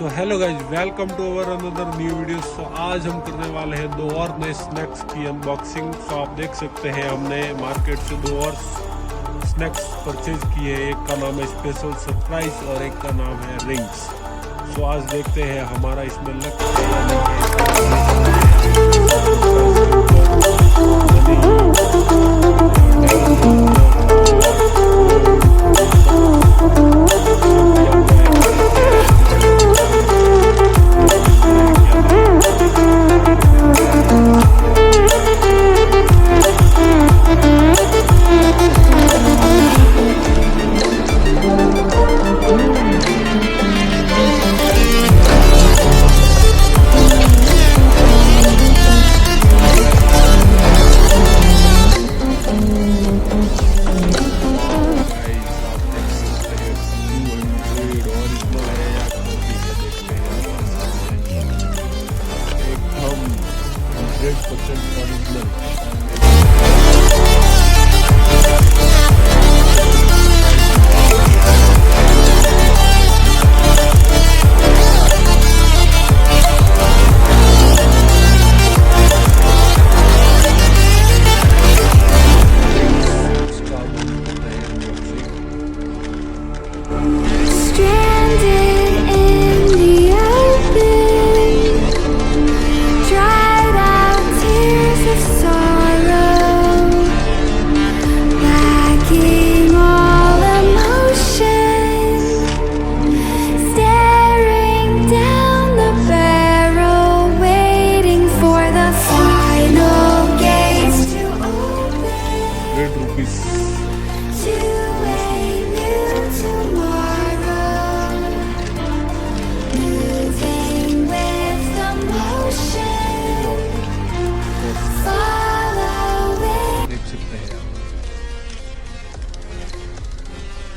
So hello guys, welcome to our another new video. So आज हम करने वाले हैं दो और नए स्नैक्स की अनबॉक्सिंग। सो आप देख सकते हैं हमने मार्केट से दो और स्नैक्स परचेज किए हैं। एक का नाम है स्पेशल सरप्राइज और एक का नाम है रिंग्स। सो आज देखते हैं हमारा इसमें लक है या नहीं है। स्पेशल सरप्राइज के ऊपर मनी, डायमंड और गोल्ड, ये सब शो किया हुआ है कि कैसे है, हमारे सरप्राइज में क्या मिलता है क्या नहीं। सो आइए देखते हैं और ये अनबॉक्सिंग करते हैं। गाइस आप देख सकते हैं 200 ओरिजिनल है या कॉपी है, देखते हैं आपके सामने। एकदम 100% ओरिजिनल।